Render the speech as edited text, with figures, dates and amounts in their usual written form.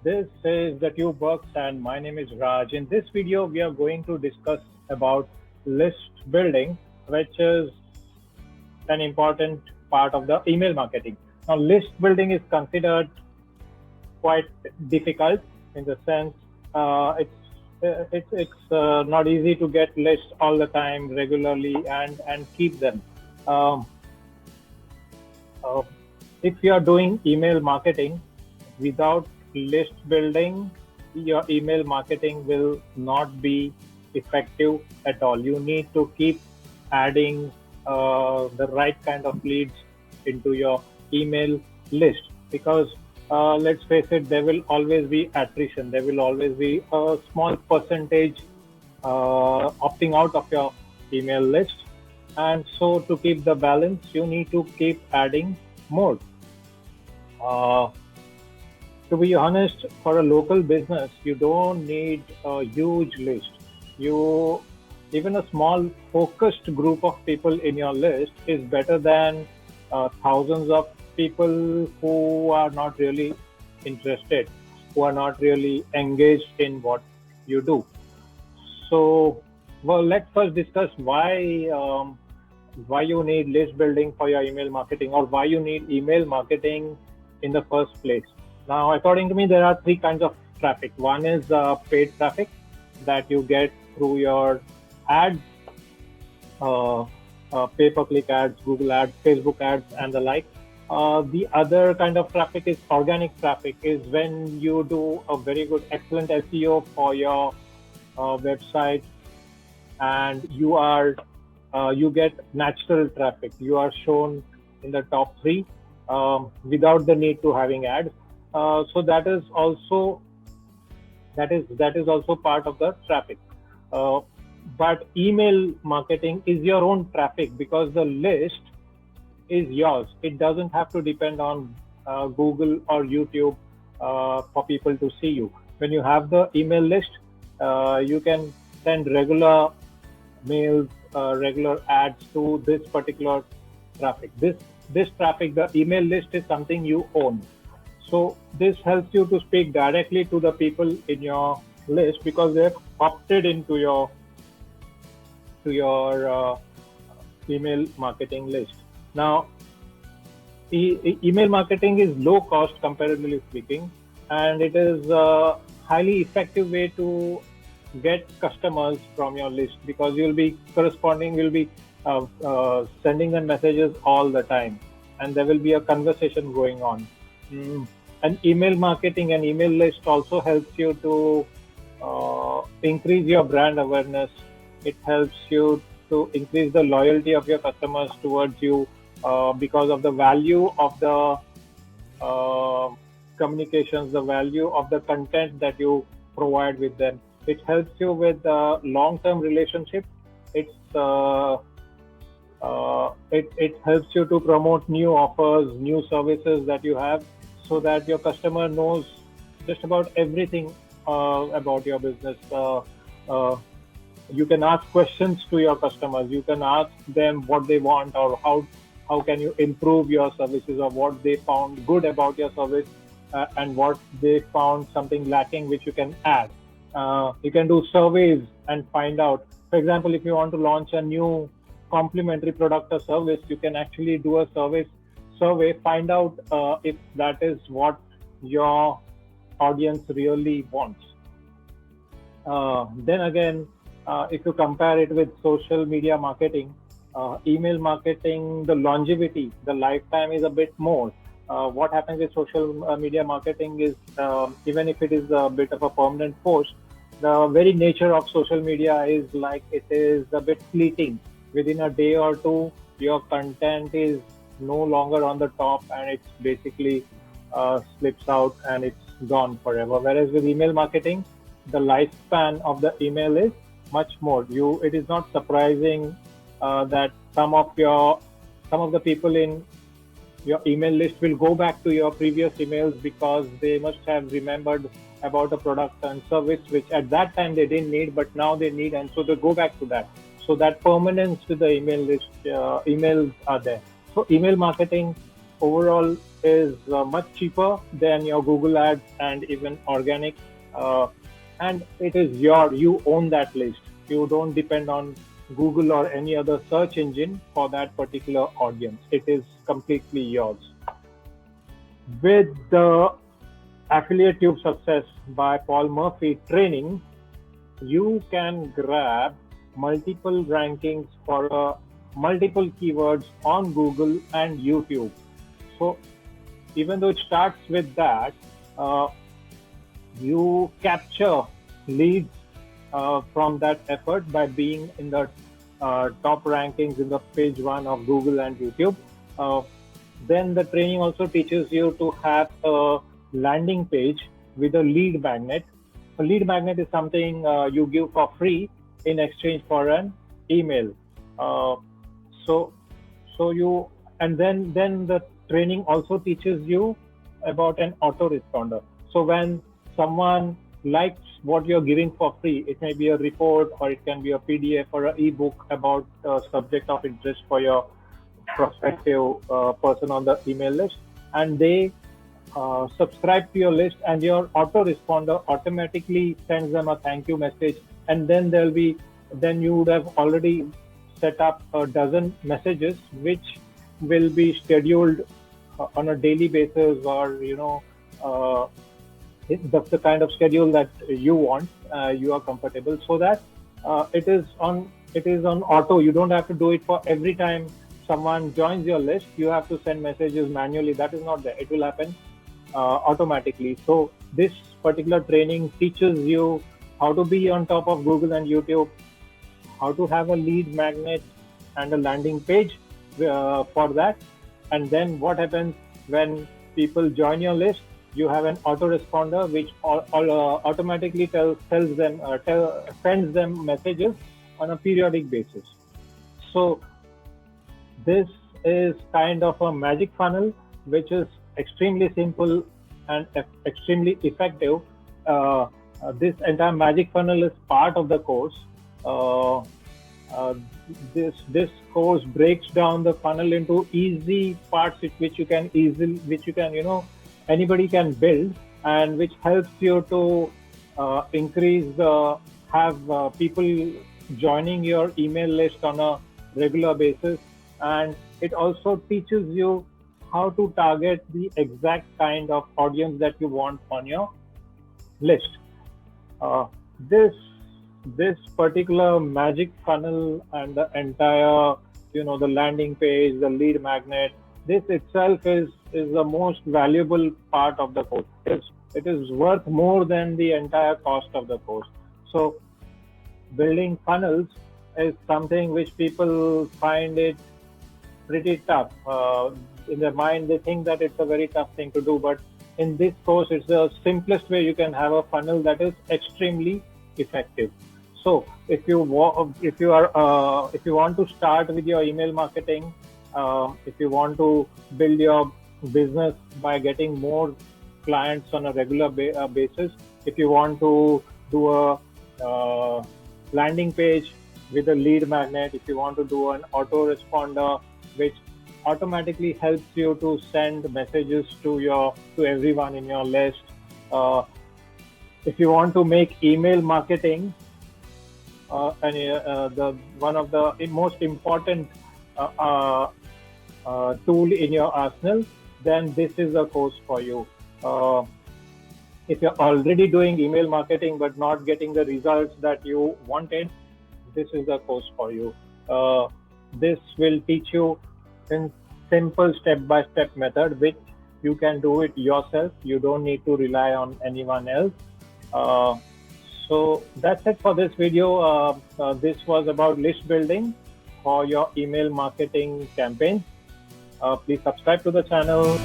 This is the TubeWorks and my name is Raj. In this video, we are going to discuss about list building, which is an important part of the email marketing. Now, list building is considered quite difficult in the sense it's not easy to get lists all the time regularly and keep them. Um, uh, if you are doing email marketing without list building, your email marketing will not be effective at all. You need to keep adding the right kind of leads into your email list because let's face it, there will always be attrition. There will always be a small percentage opting out of your email list. And so to keep the balance, you need to keep adding more. Uh, to be honest, for a local business, you don't need a huge list. You even a small focused group of people in your list is better than thousands of people who are not really interested, who are not really engaged in what you do. So, well, let's first discuss why you need list building for your email marketing or why you need email marketing in the first place. Now, according to me, there are three kinds of traffic. One is paid traffic that you get through your ads, uh, pay-per-click ads, Google ads, Facebook ads, and the like. The other kind of traffic is organic traffic, is when you do a very good, excellent SEO for your website, and you get natural traffic. You are shown in the top three without the need to having ads. So that is also part of the traffic. Uh, but email marketing is your own traffic because the list is yours. It doesn't have to depend on Google or YouTube for people to see you. When you have the email list, you can send regular mails, regular ads to this particular traffic. This traffic, the email list is something you own. So this helps you to speak directly to the people in your list because they've opted into your email marketing list. Now, email marketing is low cost comparatively speaking, and it is a highly effective way to get customers from your list because you'll be sending them messages all the time, and there will be a conversation going on. Mm. And email marketing and email list also helps you to increase your brand awareness. It helps you to increase the loyalty of your customers towards you because of the value of the uh, communications, the value of the content that you provide with them. It helps you with long-term relationship. It helps you to promote new offers, new services that you have, so that your customer knows just about everything about your business. Uh, you can ask questions to your customers. You can ask them what they want or how can you improve your services or what they found good about your service and what they found something lacking which you can add. You can do surveys and find out. For example, if you want to launch a new complementary product or service, you can actually do a survey, find out if that is what your audience really wants. Then again, if you compare it with social media marketing, email marketing, the longevity, the lifetime is a bit more. What happens with social media marketing is even if it is a bit of a permanent post, the very nature of social media is like it is a bit fleeting. Within a day or two, your content is no longer on the top and it's basically slips out and it's gone forever. Whereas with email marketing, the lifespan of the email is much more. It is not surprising that some of the people in your email list will go back to your previous emails because they must have remembered about a product and service which at that time they didn't need, but now they need, and so they go back to that. So that permanence to the email list, emails are there. So email marketing overall is much cheaper than your Google ads and even organic. Uh, and it is you own that list. You don't depend on Google or any other search engine for that particular audience. It is completely yours. With the Affiliate Tube Success by Paul Murphy training, you can grab multiple rankings for multiple keywords on Google and YouTube. So even though it starts with that, uh, you capture leads from that effort by being in the top rankings in the page one of Google and YouTube. Uh, then the training also teaches you to have a landing page with a lead magnet. A lead magnet is something you give for free in exchange for an email. Uh, so, so you and then the training also teaches you about an autoresponder. So when someone likes what you're giving for free, it may be a report or it can be a PDF or an ebook about a subject of interest for your prospective person on the email list, and they subscribe to your list, and your autoresponder automatically sends them a thank you message, and then you would have already set up a dozen messages which will be scheduled on a daily basis, or uh, that's the kind of schedule that you want, you are comfortable, so that it is on auto. You don't have to do it for every time someone joins your list. You have to send messages manually. That is not there. It will happen automatically. So this particular training teaches you how to be on top of Google and YouTube, how to have a lead magnet and a landing page for that. And then what happens when people join your list? You have an autoresponder which automatically sends them messages on a periodic basis. So this is kind of a magic funnel, which is extremely simple and extremely effective. This entire magic funnel is part of the course. Uh, uh, this course breaks down the funnel into easy parts which you can anybody can build, and which helps you to increase the have people joining your email list on a regular basis, and it also teaches you how to target the exact kind of audience that you want on your list. Uh, this this particular magic funnel and the entire, the landing page, the lead magnet, this itself is the most valuable part of the course. It is worth more than the entire cost of the course. So building funnels is something which people find it pretty tough. In their mind, they think that it's a very tough thing to do, but in this course, it's the simplest way you can have a funnel that is extremely effective. So, if you want to start with your email marketing, if you want to build your business by getting more clients on a regular basis, if you want to do a landing page with a lead magnet, if you want to do an autoresponder which automatically helps you to send messages to everyone in your list, if you want to make email marketing the one of the most important tool in your arsenal, then this is a course for you. If you're already doing email marketing but not getting the results that you wanted, this is the course for you. This will teach you in simple step-by-step method, which you can do it yourself. You don't need to rely on anyone else. So that's it for this video. This was about list building for your email marketing campaign. Please subscribe to the channel.